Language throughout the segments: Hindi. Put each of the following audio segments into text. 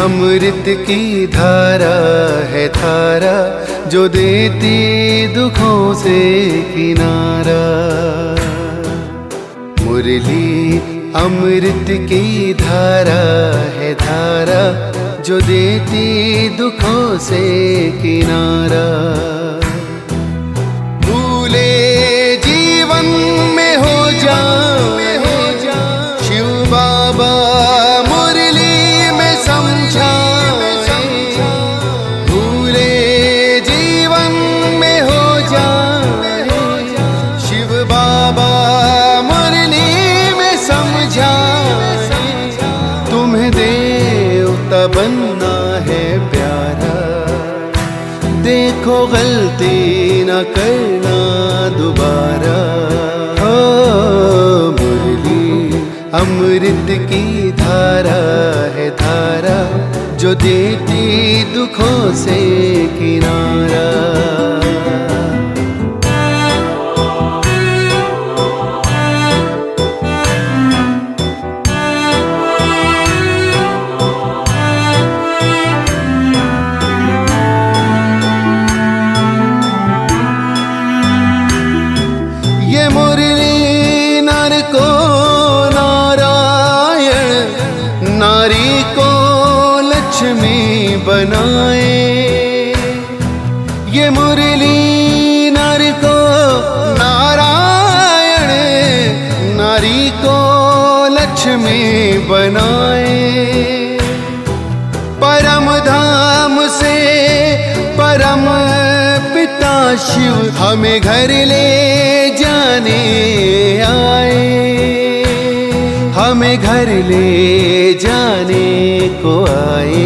अमृत की धारा है धारा, जो देती दुखों से किनारा। मुरली अमृत की धारा है धारा, जो देती दुखों से किनारा। भूले जीवन में हो जाए शिव बाबा मुरली में समझाए। भूले जीवन में हो जाए शिव बाबा मुरली में समझाए। तुम्हें देवता बनना है प्यारा, देखो गलती न करना दोबारा। हो मुरली अमृत की धारा है धारा, जो देती दुखों से किनारा। लक्ष्मी बनाए ये मुरली नर को नारायण, नारी को लक्ष्मी बनाए। परम धाम से परम पिता शिव हमें घर ले जाने आए, हमें घर ले जाने को आए।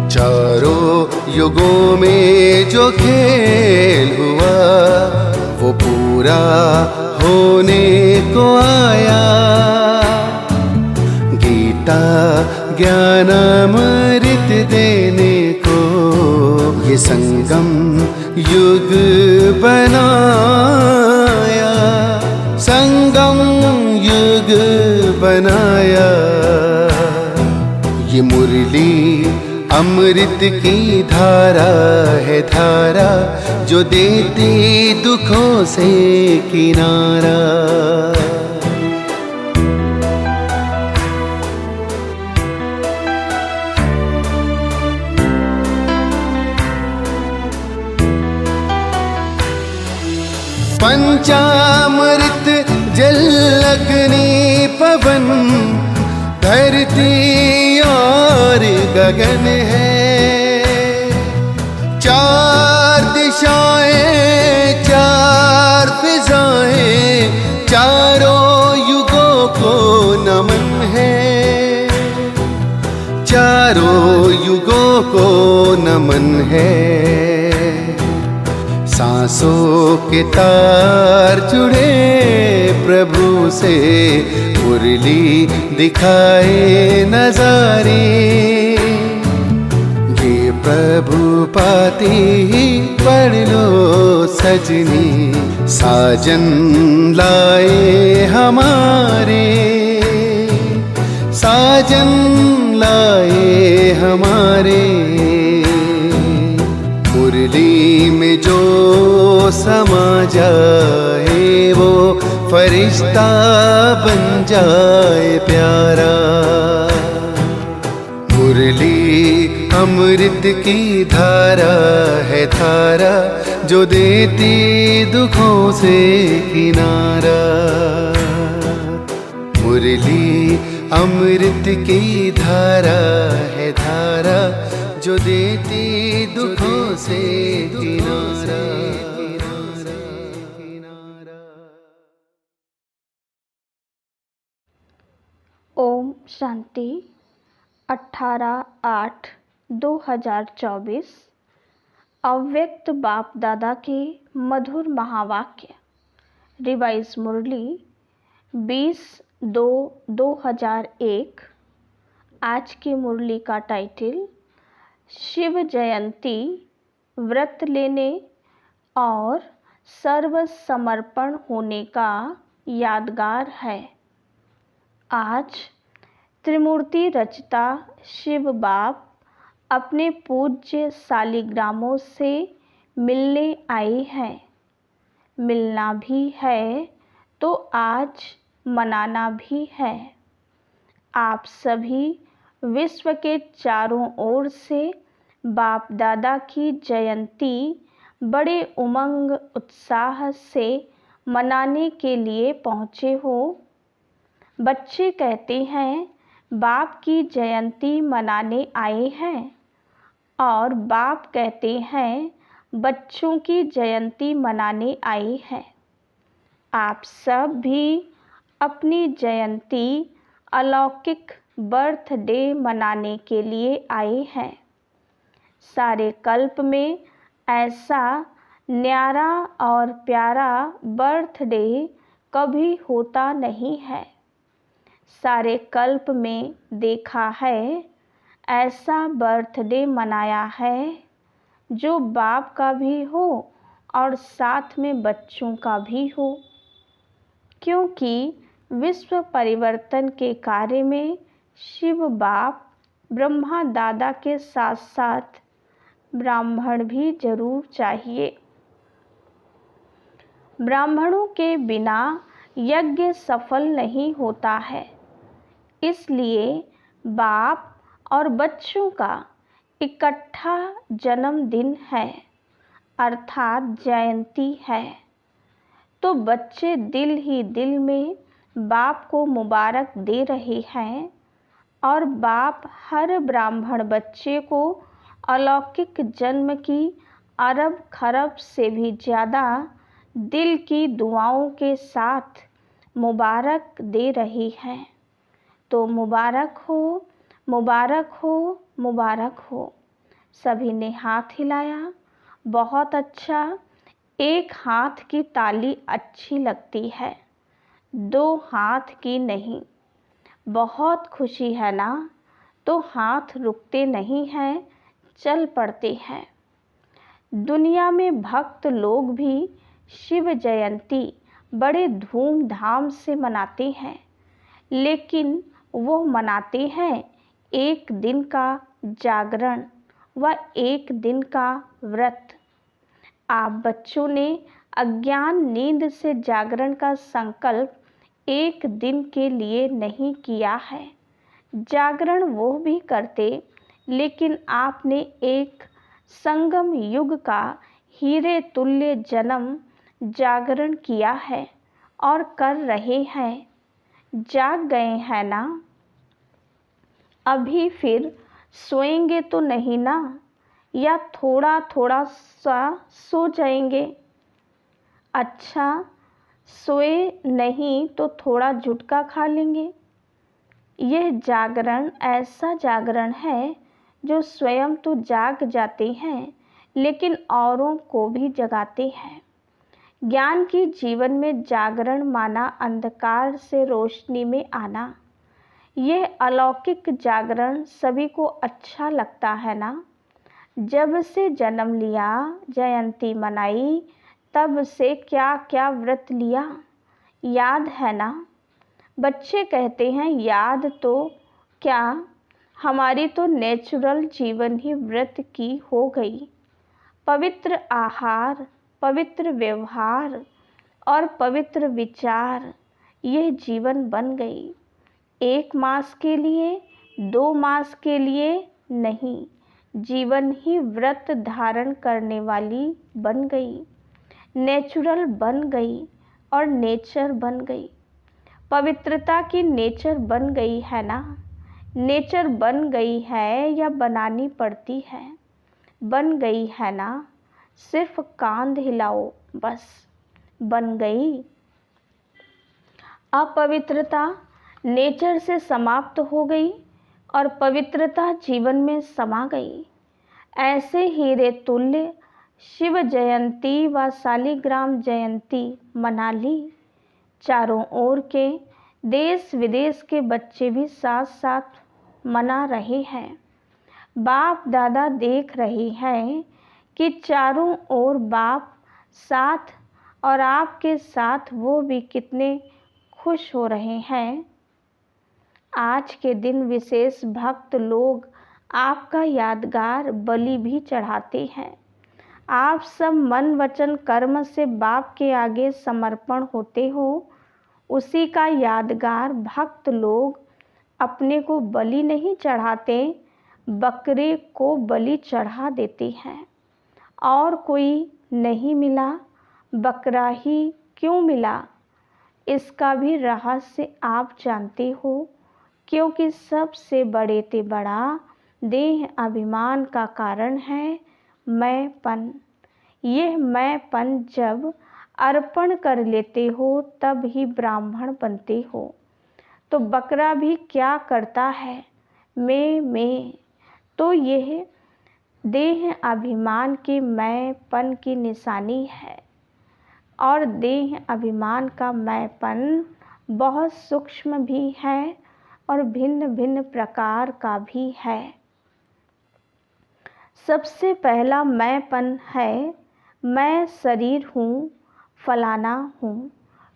चारों युगों में जो खेल हुआ वो पूरा होने को आया। गीता ज्ञान अमृत देने को ये संगम युग बनाया, संगम युग बनाया। ये मुरली अमृत की धारा है धारा, जो देती दुखों से किनारा। पंचामृत जल अग्नि पवन धरती और गगन है। चार दिशाएं चार फिजाएं, चारों युगों को नमन है, चारों युगों को नमन है। सांसों के तार जुड़े प्रभु से, मुरली दिखाए नजारे। ये प्रभु पाती ही पढ़ लो सजनी, साजन लाए हमारे, साजन लाए हमारे। मुरली में जो समा जाए वो फरिश्ता बन जाए प्यारा। मुरली अमृत की धारा है धारा, जो देती दुखों से किनारा। मुरली अमृत की धारा है धारा, जो देती दुखों से किनारा। ओम शांति। 18/8/2024 अव्यक्त बाप दादा के मधुर महावाक्य। रिवाइज मुरली 20/2/2001। आज की मुरली का टाइटल शिव जयंती व्रत लेने और सर्व समर्पण होने का यादगार है। आज त्रिमूर्ति रचता शिव बाप अपने पूज्य शालिग्रामों से मिलने आए हैं। मिलना भी है तो आज मनाना भी है। आप सभी विश्व के चारों ओर से बाप दादा की जयंती बड़े उमंग उत्साह से मनाने के लिए पहुँचे हो। बच्चे कहते हैं बाप की जयंती मनाने आए हैं और बाप कहते हैं बच्चों की जयंती मनाने आए हैं। आप सब भी अपनी जयंती अलौकिक बर्थडे मनाने के लिए आए हैं। सारे कल्प में ऐसा न्यारा और प्यारा बर्थडे कभी होता नहीं है। सारे कल्प में देखा है ऐसा बर्थडे मनाया है जो बाप का भी हो और साथ में बच्चों का भी हो, क्योंकि विश्व परिवर्तन के कार्य में शिव बाप ब्रह्मा दादा के साथ साथ ब्राह्मण भी जरूर चाहिए। ब्राह्मणों के बिना यज्ञ सफल नहीं होता है। इसलिए बाप और बच्चों का इकट्ठा जन्मदिन है अर्थात जयंती है। तो बच्चे दिल ही दिल में बाप को मुबारक दे रहे हैं और बाप हर ब्राह्मण बच्चे को अलौकिक जन्म की अरब खरब से भी ज़्यादा दिल की दुआओं के साथ मुबारक दे रही हैं। तो मुबारक हो, मुबारक हो, मुबारक हो। सभी ने हाथ हिलाया। बहुत अच्छा। एक हाथ की ताली अच्छी लगती है, दो हाथ की नहीं। बहुत खुशी है ना, तो हाथ रुकते नहीं हैं, चल पड़ते हैं। दुनिया में भक्त लोग भी शिव जयंती बड़े धूमधाम से मनाते हैं, लेकिन वो मनाते हैं एक दिन का जागरण व एक दिन का व्रत। आप बच्चों ने अज्ञान नींद से जागरण का संकल्प एक दिन के लिए नहीं किया है। जागरण वो भी करते, लेकिन आपने एक संगम युग का हीरे तुल्य जन्म जागरण किया है और कर रहे हैं। जाग गए हैं ना? अभी फिर सोएंगे तो नहीं ना, या थोड़ा थोड़ा सा सो जाएंगे? अच्छा, सोए नहीं तो थोड़ा झुटका खा लेंगे। यह जागरण ऐसा जागरण है जो स्वयं तो जाग जाते हैं, लेकिन औरों को भी जगाते हैं। ज्ञान की जीवन में जागरण माना अंधकार से रोशनी में आना। यह अलौकिक जागरण सभी को अच्छा लगता है ना? जब से जन्म लिया, जयंती मनाई, तब से क्या क्या व्रत लिया, याद है ना? बच्चे कहते हैं याद तो क्या, हमारी तो नेचुरल जीवन ही व्रत की हो गई। पवित्र आहार, पवित्र व्यवहार और पवित्र विचार, यह जीवन बन गई। 1 मास के लिए, 2 मास के लिए नहीं, जीवन ही व्रत धारण करने वाली बन गई। नेचुरल बन गई और नेचर बन गई। पवित्रता की नेचर बन गई है ना? नेचर बन गई है या बनानी पड़ती है? बन गई है ना? सिर्फ कांध हिलाओ, बस बन गई। अपवित्रता नेचर से समाप्त हो गई और पवित्रता जीवन में समा गई। ऐसे हीरे तुल्य शिव जयंती व शालिग्राम जयंती मना ली। चारों ओर के देश विदेश के बच्चे भी साथ साथ मना रहे हैं। बाप दादा देख रहे हैं कि चारों ओर बाप साथ और आपके साथ वो भी कितने खुश हो रहे हैं। आज के दिन विशेष भक्त लोग आपका यादगार बलि भी चढ़ाते हैं। आप सब मन वचन कर्म से बाप के आगे समर्पण होते हो। उसी का यादगार भक्त लोग अपने को बलि नहीं चढ़ाते, बकरे को बलि चढ़ा देते हैं। और कोई नहीं मिला, बकरा ही क्यों मिला? इसका भी रहस्य आप जानते हो, क्योंकि सबसे बड़े ते बड़ा देह अभिमान का कारण है मैंपन। यह मैंपन जब अर्पण कर लेते हो तब ही ब्राह्मण बनते हो। तो बकरा भी क्या करता है? मैं। तो यह देह अभिमान के मैंपन की निशानी है। और देह अभिमान का मैंपन बहुत सूक्ष्म भी है और भिन्न भिन्न प्रकार का भी है। सबसे पहला मैंपन है मैं शरीर हूँ, फलाना हूँ।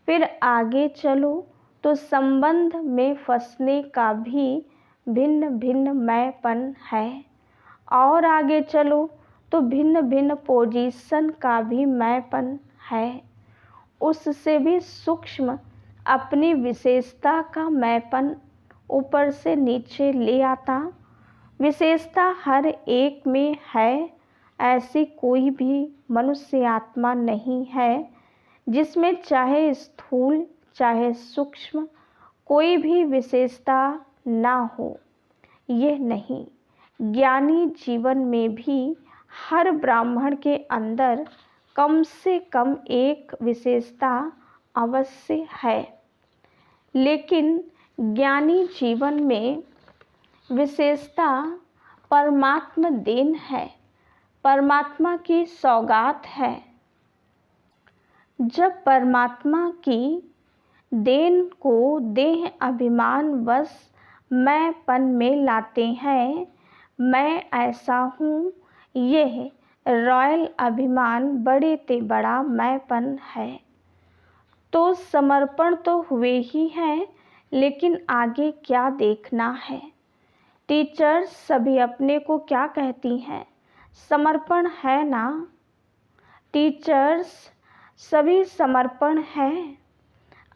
फिर आगे चलो तो संबंध में फंसने का भी भिन्न भिन्न मैंपन है। और आगे चलो तो भिन्न भिन्न पोजीशन का भी मैंपन है। उससे भी सूक्ष्म अपनी विशेषता का मैंपन ऊपर से नीचे ले आता। विशेषता हर एक में है। ऐसी कोई भी मनुष्य आत्मा नहीं है जिसमें चाहे स्थूल चाहे सूक्ष्म कोई भी विशेषता ना हो। यह नहीं, ज्ञानी जीवन में भी हर ब्राह्मण के अंदर कम से कम एक विशेषता अवश्य है। लेकिन ज्ञानी जीवन में विशेषता परमात्मा देन है, परमात्मा की सौगात है। जब परमात्मा की देन को देह अभिमान वश मैंपन में लाते हैं, मैं ऐसा हूँ, यह रॉयल अभिमान बड़े ते बड़ा मैंपन है। तो समर्पण तो हुए ही हैं, लेकिन आगे क्या देखना है? टीचर्स सभी अपने को क्या कहती हैं? समर्पण है ना? टीचर्स सभी समर्पण है।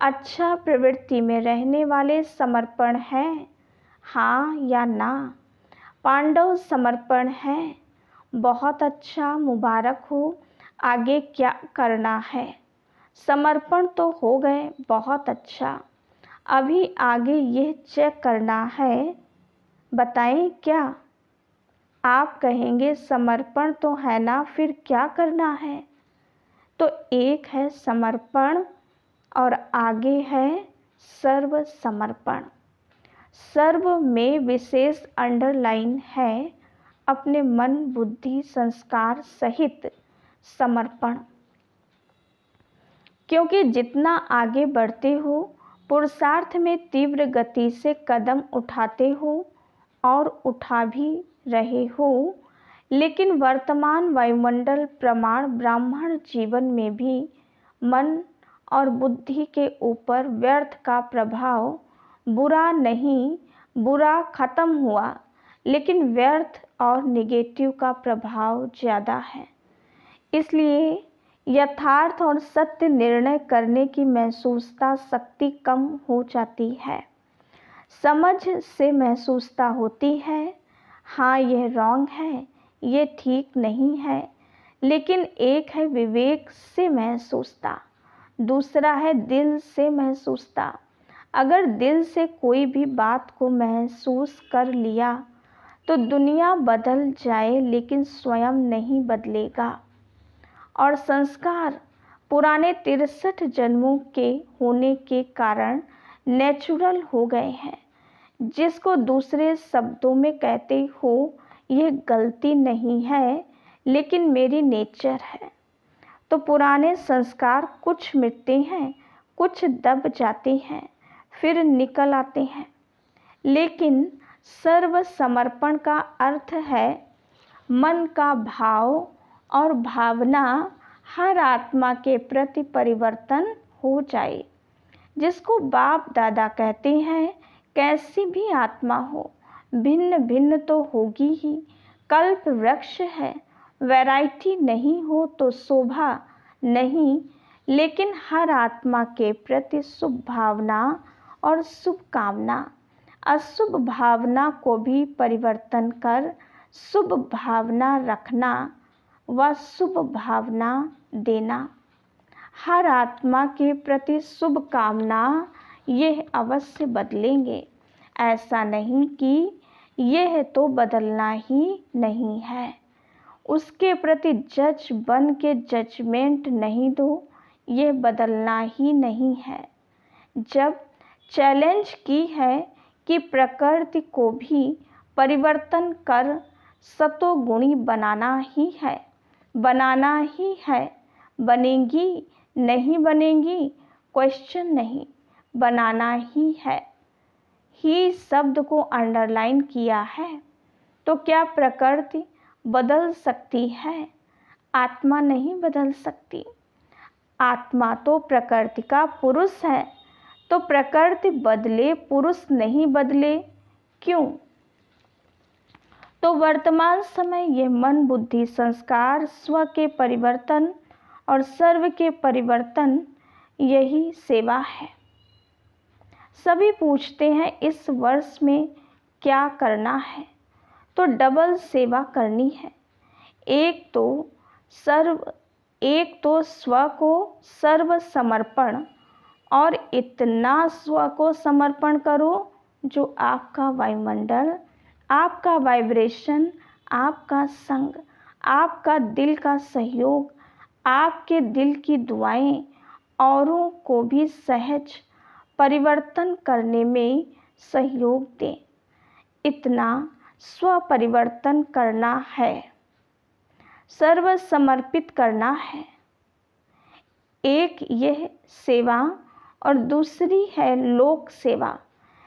अच्छा प्रवृत्ति में रहने वाले समर्पण है, हाँ या ना? पांडव समर्पण है। बहुत अच्छा, मुबारक हो। आगे क्या करना है? समर्पण तो हो गए, बहुत अच्छा। अभी आगे यह चेक करना है। बताएं क्या? आप कहेंगे समर्पण तो है ना, फिर क्या करना है? तो एक है समर्पण और आगे है सर्व समर्पण। सर्व में विशेष अंडरलाइन है अपने मन बुद्धि संस्कार सहित समर्पण। क्योंकि जितना आगे बढ़ते हो पुरुषार्थ में तीव्र गति से कदम उठाते हो और उठा भी रहे हो, लेकिन वर्तमान वायुमंडल प्रमाण ब्राह्मण जीवन में भी मन और बुद्धि के ऊपर व्यर्थ का प्रभाव बुरा नहीं, बुरा खत्म हुआ, लेकिन व्यर्थ और निगेटिव का प्रभाव ज़्यादा है। इसलिए यथार्थ और सत्य निर्णय करने की महसूसता शक्ति कम हो जाती है। समझ से महसूसता होती है, हाँ यह रॉन्ग है, ये ठीक नहीं है। लेकिन एक है विवेक से महसूसता, दूसरा है दिल से महसूसता। अगर दिल से कोई भी बात को महसूस कर लिया तो दुनिया बदल जाए, लेकिन स्वयं नहीं बदलेगा। और संस्कार पुराने 63 जन्मों के होने के कारण नेचुरल हो गए हैं। जिसको दूसरे शब्दों में कहते हो, यह गलती नहीं है, लेकिन मेरी नेचर है। तो पुराने संस्कार कुछ मिटते हैं, कुछ दब जाते हैं, फिर निकल आते हैं। लेकिन सर्व समर्पण का अर्थ है मन का भाव और भावना हर आत्मा के प्रति परिवर्तन हो जाए, जिसको बाप दादा कहते हैं कैसी भी आत्मा हो, भिन्न भिन्न तो होगी ही। कल्प वृक्ष है, वैरायटी नहीं हो तो शोभा नहीं। लेकिन हर आत्मा के प्रति शुभ भावना और शुभ कामना, अशुभ भावना को भी परिवर्तन कर शुभ भावना रखना व शुभ भावना देना। हर आत्मा के प्रति शुभ कामना यह अवश्य बदलेंगे। ऐसा नहीं कि यह तो बदलना ही नहीं है। उसके प्रति जज बन के जजमेंट नहीं दो, यह बदलना ही नहीं है। जब चैलेंज की है कि प्रकृति को भी परिवर्तन कर सतोगुणी बनाना ही है, बनाना ही है। बनेगी नहीं बनेगी क्वेश्चन नहीं, बनाना ही है। ही शब्द को अंडरलाइन किया है। तो क्या प्रकृति बदल सकती है? आत्मा नहीं बदल सकती। आत्मा तो प्रकृति का पुरुष है, तो प्रकृति बदले पुरुष नहीं बदले क्यों? तो वर्तमान समय यह मन बुद्धि संस्कार स्व के परिवर्तन और सर्व के परिवर्तन, यही सेवा है। सभी पूछते हैं इस वर्ष में क्या करना है, तो डबल सेवा करनी है। एक तो स्व को सर्व समर्पण, और इतना स्व को समर्पण करो जो आपका वायुमंडल, आपका वाइब्रेशन, आपका संग, आपका दिल का सहयोग, आपके दिल की दुआएं औरों को भी सहज परिवर्तन करने में सहयोग दें। इतना स्व परिवर्तन करना है, सर्व समर्पित करना है। एक यह सेवा और दूसरी है लोक सेवा।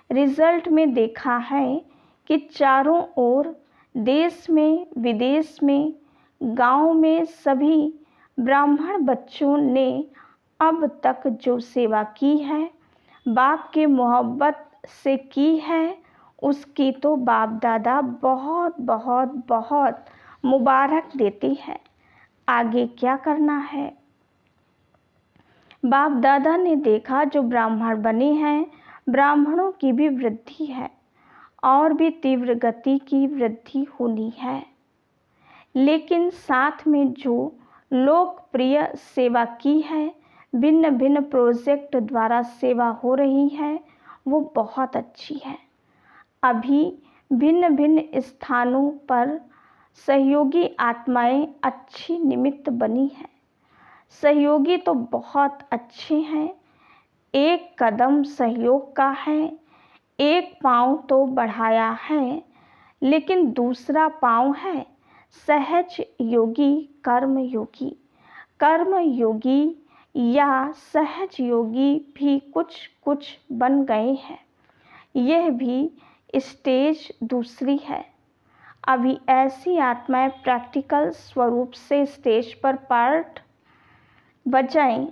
रिजल्ट में देखा है कि चारों ओर, देश में विदेश में, गांव में सभी ब्राह्मण बच्चों ने अब तक जो सेवा की है, बाप के मोहब्बत से की है, उसकी तो बाप दादा बहुत बहुत बहुत मुबारक देती है। आगे क्या करना है? बाप दादा ने देखा जो ब्राह्मण बने हैं, ब्राह्मणों की भी वृद्धि है और भी तीव्र गति की वृद्धि होनी है। लेकिन साथ में जो लोकप्रिय सेवा की है, भिन्न भिन्न प्रोजेक्ट द्वारा सेवा हो रही है, वो बहुत अच्छी है। अभी भिन्न भिन्न स्थानों पर सहयोगी आत्माएं अच्छी निमित्त बनी हैं। सहयोगी तो बहुत अच्छे हैं। एक कदम सहयोग का है, एक पांव तो बढ़ाया है, लेकिन दूसरा पांव है सहज योगी, कर्म योगी। कर्म योगी या सहज योगी भी कुछ कुछ बन गए हैं। यह भी स्टेज दूसरी है। अभी ऐसी आत्माएं प्रैक्टिकल स्वरूप से स्टेज पर पार्ट बजाएं।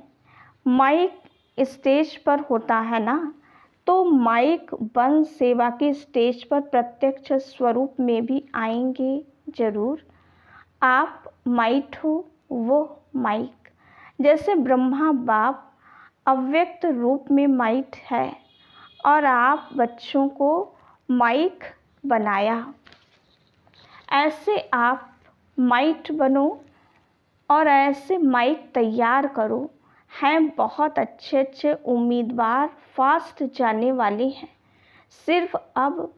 माइक स्टेज पर होता है ना, तो माइक बन सेवा के स्टेज पर प्रत्यक्ष स्वरूप में भी आएंगे जरूर। आप माइट हो, वो माइक। जैसे ब्रह्मा बाप अव्यक्त रूप में माइट है और आप बच्चों को माइक बनाया, ऐसे आप माइट बनो और ऐसे माइक तैयार करो। हैं बहुत अच्छे अच्छे उम्मीदवार फास्ट जाने वाले हैं। सिर्फ अब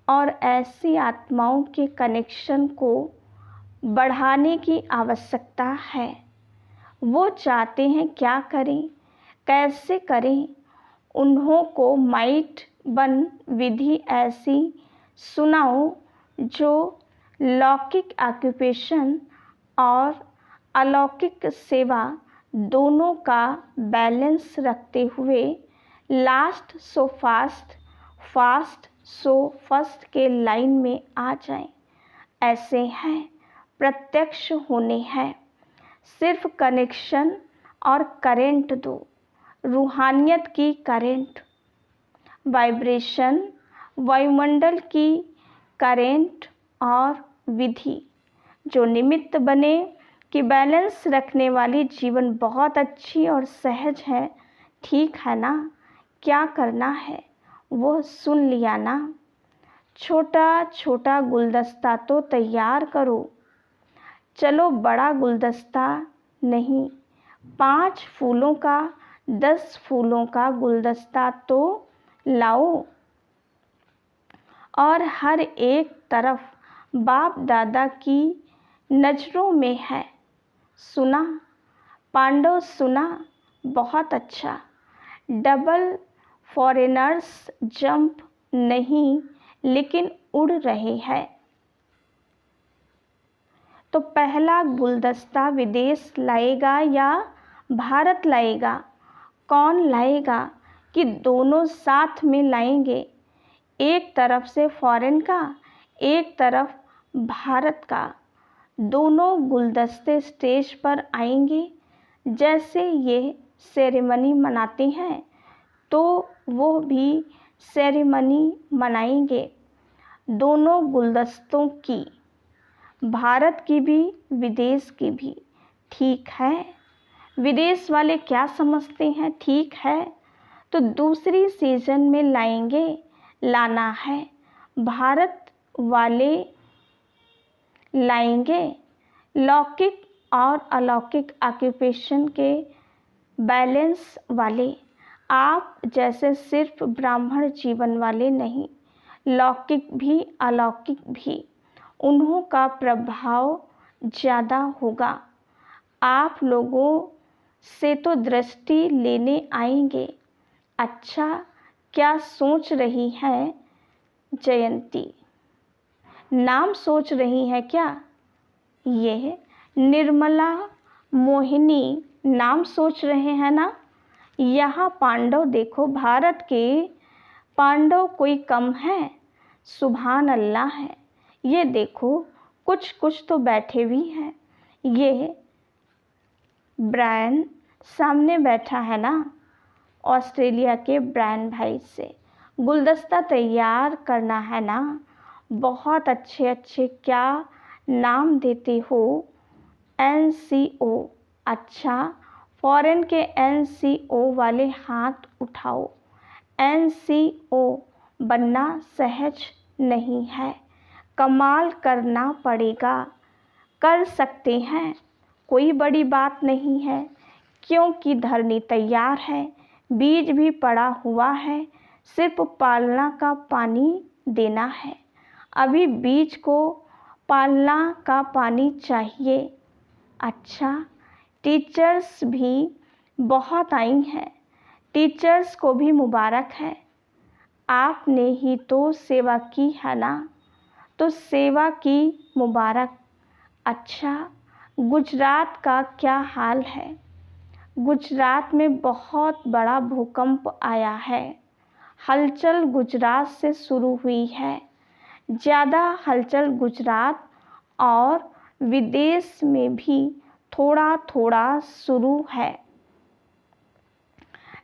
और ऐसी आत्माओं के कनेक्शन को बढ़ाने की आवश्यकता है। वो चाहते हैं क्या करें, कैसे करें। उन्हों को माइट बन विधि ऐसी सुनाओ जो लौकिक ऑक्यूपेशन और अलौकिक सेवा दोनों का बैलेंस रखते हुए last so fast, fast so first के लाइन में आ जाएं। ऐसे हैं, प्रत्यक्ष होने हैं। सिर्फ कनेक्शन और करेंट दो, रूहानियत की करेंट, वाइब्रेशन वायुमंडल की करेंट और विधि जो निमित्त बने कि बैलेंस रखने वाली जीवन बहुत अच्छी और सहज है। ठीक है ना? क्या करना है वो सुन लिया ना? छोटा छोटा गुलदस्ता तो तैयार करो। चलो बड़ा गुलदस्ता नहीं, 5 फूलों का 10 फूलों का गुलदस्ता तो लाओ और हर एक तरफ बाप दादा की नज़रों में है। सुना पांडव, सुना? बहुत अच्छा। डबल फॉरेनर्स जंप नहीं लेकिन उड़ रहे हैं। तो पहला गुलदस्ता विदेश लाएगा या भारत लाएगा? कौन लाएगा कि दोनों साथ में लाएंगे? एक तरफ से फॉरेन का, एक तरफ भारत का। दोनों गुलदस्ते स्टेज पर आएंगे। जैसे ये सेरेमनी मनाते हैं तो वो भी सेरेमनी मनाएंगे। दोनों गुलदस्तों की, भारत की भी विदेश की भी। ठीक है? विदेश वाले क्या समझते हैं? ठीक है, तो दूसरी सीजन में लाएंगे, लाना है। भारत वाले लाएंगे लौकिक और अलौकिक ऑक्यूपेशन के बैलेंस वाले। आप जैसे सिर्फ ब्राह्मण जीवन वाले नहीं, लौकिक भी अलौकिक भी, उन्हों का प्रभाव ज़्यादा होगा। आप लोगों से तो दृष्टि लेने आएंगे। अच्छा, क्या सोच रही है जयंती? नाम सोच रही है क्या? ये निर्मला मोहिनी नाम सोच रहे हैं ना? यहाँ पांडव देखो, भारत के पांडव कोई कम है? सुभान अल्लाह है। ये देखो कुछ कुछ तो बैठे भी हैं। ये ब्रायन सामने बैठा है ना, ऑस्ट्रेलिया के ब्रायन भाई से गुलदस्ता तैयार करना है ना। बहुत अच्छे अच्छे क्या नाम देते हो? NCO। अच्छा, फॉरेन के NCO वाले हाथ उठाओ। NCO बनना सहज नहीं है, कमाल करना पड़ेगा। कर सकते हैं, कोई बड़ी बात नहीं है, क्योंकि धरनी तैयार है, बीज भी पड़ा हुआ है, सिर्फ पालना का पानी देना है। अभी बीज को पालना का पानी चाहिए। अच्छा, टीचर्स भी बहुत आई हैं, टीचर्स को भी मुबारक है। आपने ही तो सेवा की है ना, तो सेवा की मुबारक। अच्छा, गुजरात का क्या हाल है? गुजरात में बहुत बड़ा भूकंप आया है। हलचल गुजरात से शुरू हुई है। ज़्यादा हलचल गुजरात और विदेश में भी थोड़ा थोड़ा शुरू है।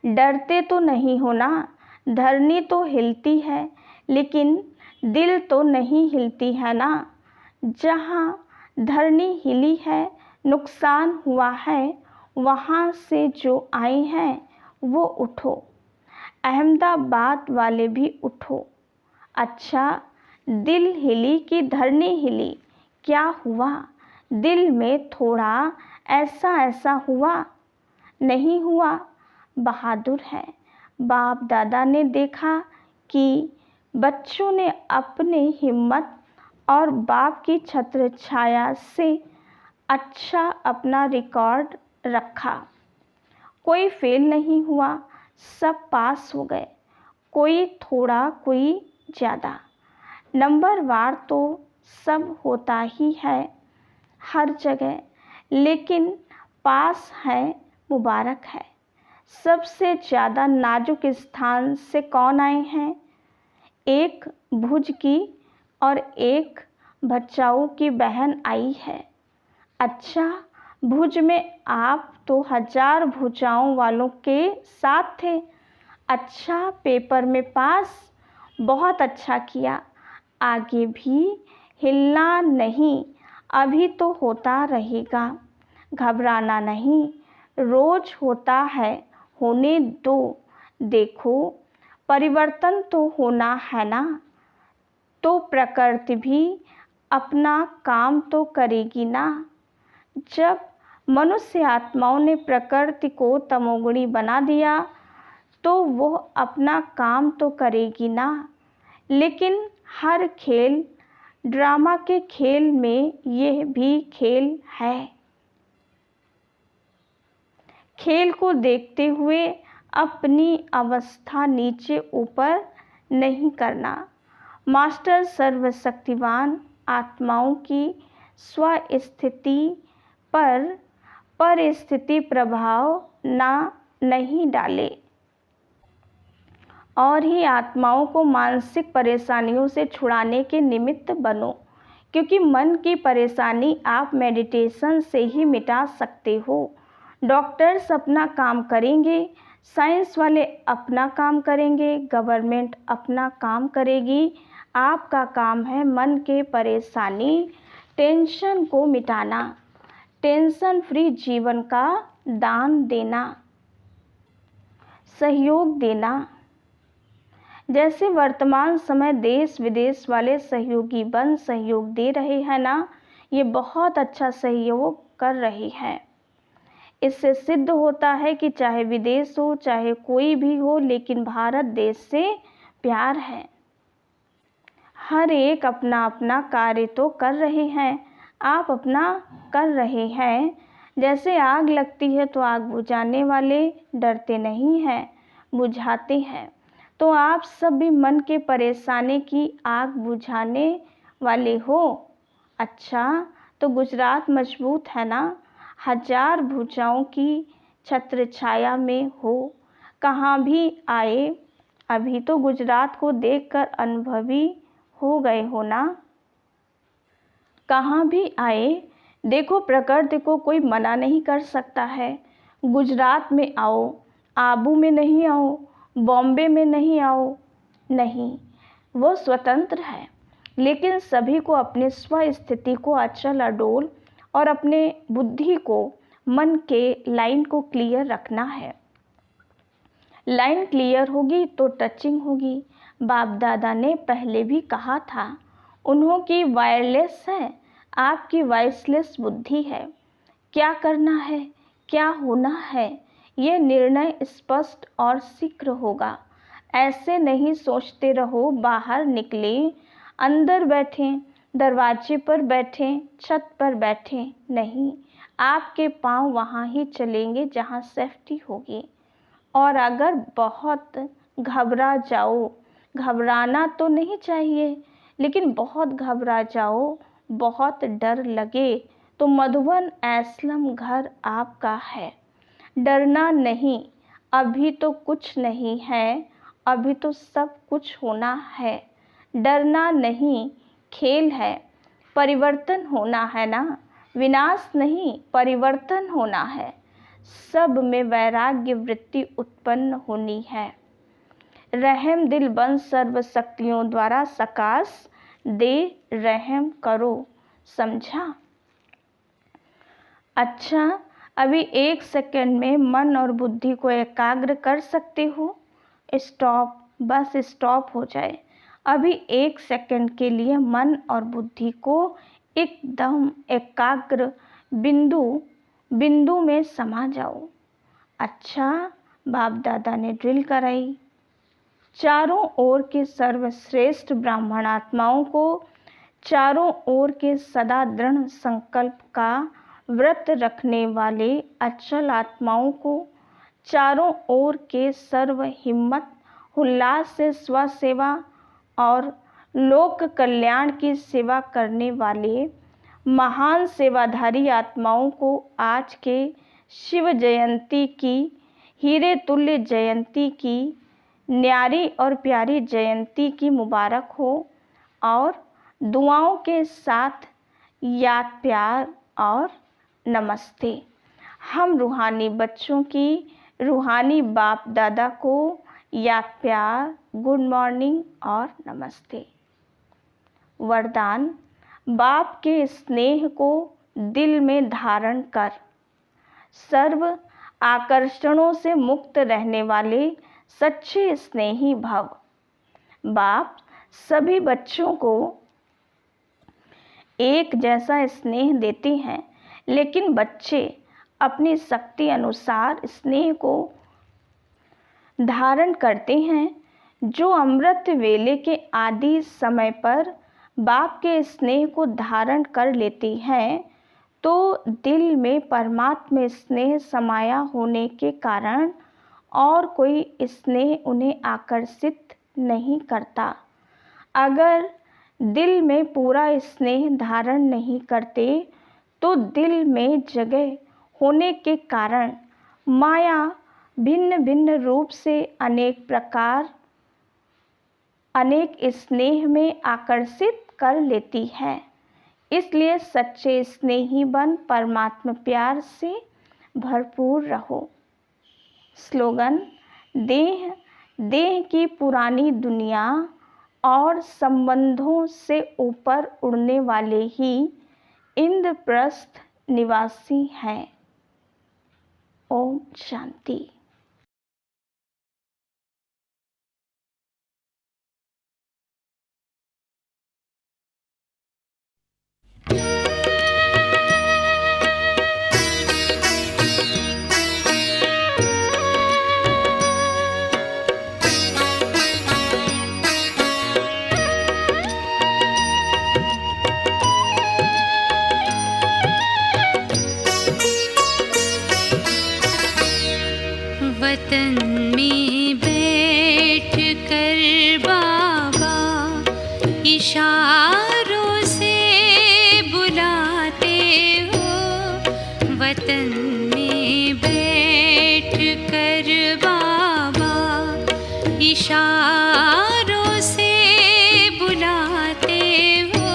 डरते तो नहीं हो ना? धरनी तो हिलती है लेकिन दिल तो नहीं हिलती है ना। जहाँ धरनी हिली है, नुकसान हुआ है, वहाँ से जो आए हैं वो उठो। अहमदाबाद वाले भी उठो। अच्छा, दिल हिली कि धरनी हिली? क्या हुआ? दिल में थोड़ा ऐसा ऐसा हुआ? नहीं हुआ? बहादुर है। बाप दादा ने देखा कि बच्चों ने अपने हिम्मत और बाप की छत्र छाया से अच्छा अपना रिकॉर्ड रखा। कोई फेल नहीं हुआ, सब पास हो गए। कोई थोड़ा, कोई ज़्यादा। नंबरवार तो सब होता ही है हर जगह, लेकिन पास है, मुबारक है। सबसे ज़्यादा नाजुक स्थान से कौन आए हैं? एक भुज की और एक भचाऊ की बहन आई है। अच्छा, भुज में आप तो 1000 भुजाओं वालों के साथ थे। अच्छा, पेपर में पास? बहुत अच्छा किया, आगे भी हिलना नहीं, अभी तो होता रहेगा, घबराना नहीं, रोज होता है, होने दो, देखो परिवर्तन तो होना है ना, तो प्रकृति भी अपना काम तो करेगी ना। जब मनुष्य आत्माओं ने प्रकृति को तमोगुणी बना दिया तो वो अपना काम तो करेगी ना। लेकिन हर खेल, ड्रामा के खेल में यह भी खेल है। खेल को देखते हुए अपनी अवस्था नीचे ऊपर नहीं करना। मास्टर सर्वशक्तिवान आत्माओं की स्वस्थिति पर परिस्थिति प्रभाव नहीं डाले और ही आत्माओं को मानसिक परेशानियों से छुड़ाने के निमित्त बनो, क्योंकि मन की परेशानी आप मेडिटेशन से ही मिटा सकते हो। डॉक्टर्स अपना काम करेंगे, साइंस वाले अपना काम करेंगे, गवर्नमेंट अपना काम करेगी। आपका काम है मन के परेशानी, टेंशन को मिटाना, टेंशन फ्री जीवन का दान देना, सहयोग देना। जैसे वर्तमान समय देश विदेश वाले सहयोगी बन सहयोग दे रहे हैं ना, ये बहुत अच्छा सहयोग कर रही हैं। इससे सिद्ध होता है कि चाहे विदेश हो चाहे कोई भी हो, लेकिन भारत देश से प्यार है। हर एक अपना अपना कार्य तो कर रहे हैं, आप अपना कर रहे हैं। जैसे आग लगती है तो आग बुझाने वाले डरते नहीं हैं, बुझाते हैं। तो आप सब भी मन के परेशानी की आग बुझाने वाले हो। अच्छा, तो गुजरात मजबूत है ना, हजार भुजाओं की छत्र छाया में हो। कहाँ भी आए, अभी तो गुजरात को देखकर अनुभवी हो गए हो ना। कहाँ भी आए, देखो प्रकृति को कोई मना नहीं कर सकता है। गुजरात में आओ, आबू में नहीं आओ, बॉम्बे में नहीं आओ, नहीं, वो स्वतंत्र है। लेकिन सभी को अपने स्वस्थिति को अचल अडोल और अपने बुद्धि को, मन के लाइन को क्लियर रखना है। लाइन क्लियर होगी तो टचिंग होगी। बाप दादा ने पहले भी कहा था, उन्हों की वायरलेस है, आपकी वॉइसलेस बुद्धि है। क्या करना है, क्या होना है, ये निर्णय स्पष्ट और शीघ्र होगा। ऐसे नहीं सोचते रहो बाहर निकले, अंदर बैठे, दरवाजे पर बैठे, छत पर बैठे, नहीं, आपके पांव वहाँ ही चलेंगे जहाँ सेफ्टी होगी। और अगर बहुत घबरा जाओ, घबराना तो नहीं चाहिए, लेकिन बहुत घबरा जाओ, बहुत डर लगे, तो मधुबन एस्लम घर आपका है। डरना नहीं, अभी तो कुछ नहीं है, अभी तो सब कुछ होना है। डरना नहीं, खेल है, परिवर्तन होना है ना, विनाश नहीं, परिवर्तन होना है। सब में वैराग्य वृत्ति उत्पन्न होनी है। रहम दिल बन सर्व शक्तियों द्वारा सकाश दे रहम करो, समझा। अच्छा, अभी 1 सेकंड में मन और बुद्धि को एकाग्र कर सकते हो। स्टॉप, बस स्टॉप हो जाए। अभी 1 सेकंड के लिए मन और बुद्धि को एकदम एकाग्र बिंदु में समा जाओ। अच्छा, बाप दादा ने ड्रिल कराई। चारों ओर के सर्वश्रेष्ठ ब्राह्मण आत्माओं को, चारों ओर के सदा दृढ़ संकल्प का व्रत रखने वाले अचल आत्माओं को, चारों ओर के सर्व हिम्मत उल्लास से स्वसेवा और लोक कल्याण की सेवा करने वाले महान सेवाधारी आत्माओं को आज के शिव जयंती की, हीरे तुल्य जयंती की, न्यारी और प्यारी जयंती की मुबारक हो। और दुआओं के साथ याद, प्यार और नमस्ते। हम रूहानी बच्चों की रूहानी बाप दादा को याद प्यार, गुड मॉर्निंग और नमस्ते। वरदान, बाप के स्नेह को दिल में धारण कर सर्व आकर्षणों से मुक्त रहने वाले सच्चे स्नेही भव। बाप सभी बच्चों को एक जैसा स्नेह देते हैं, लेकिन बच्चे अपनी शक्ति अनुसार स्नेह को धारण करते हैं। जो अमृत वेले के आदि समय पर बाप के स्नेह को धारण कर लेती हैं, तो दिल में परमात्मा स्नेह समाया होने के कारण और कोई स्नेह उन्हें आकर्षित नहीं करता। अगर दिल में पूरा स्नेह धारण नहीं करते, तो दिल में जगह होने के कारण माया भिन्न भिन्न रूप से अनेक स्नेह में आकर्षित कर लेती है। इसलिए सच्चे स्नेही बन परमात्मा प्यार से भरपूर रहो। स्लोगन, देह की पुरानी दुनिया और संबंधों से ऊपर उड़ने वाले ही इंद्रप्रस्थ निवासी हैं। ओम शांति। वतन में बैठ कर बाबा इशारों से बुलाते हो। वतन में बैठ कर बाबा इशारों से बुलाते हो।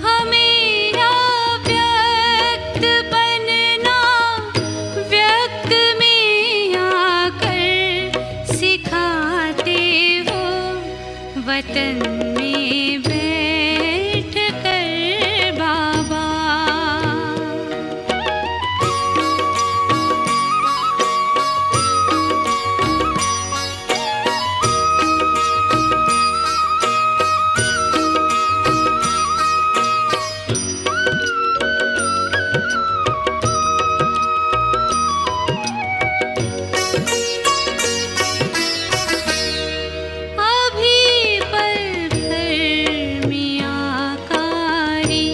हमें ना व्यक्त बनना, व्यक्त में आकर सिखाते हो। वतन में बैठ कर बाबा अभी पल भर में आकारी,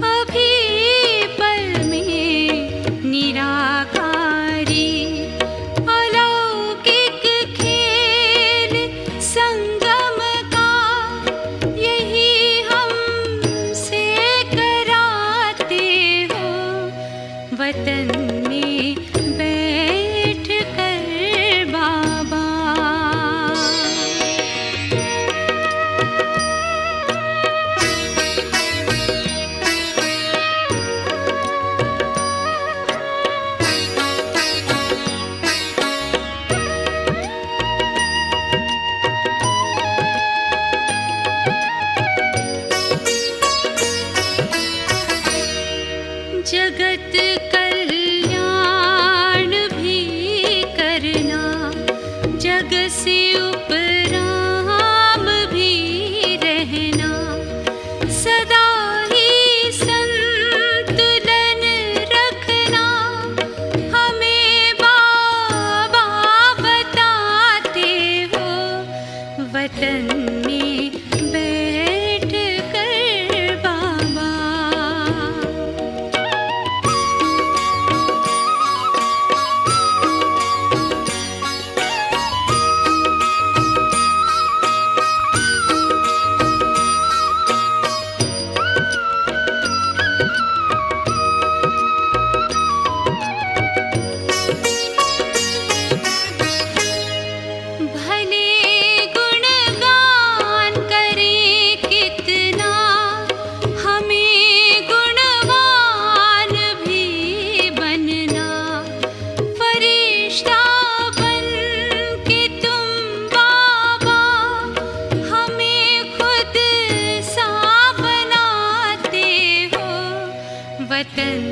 अभी पल में निराकारी। अलौकिक खेल संगम का यही हमसे कराते हो। वतन में बैठ कर बाबा जगत कल्याण भी करना, जग से उपराम भी रहना। सदा ही संतुलन रखना, हमें बाबा बताते हो। वतन में बैठ कर बाबा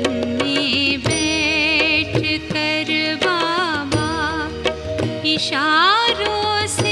में बैठ कर बाबा इशारों से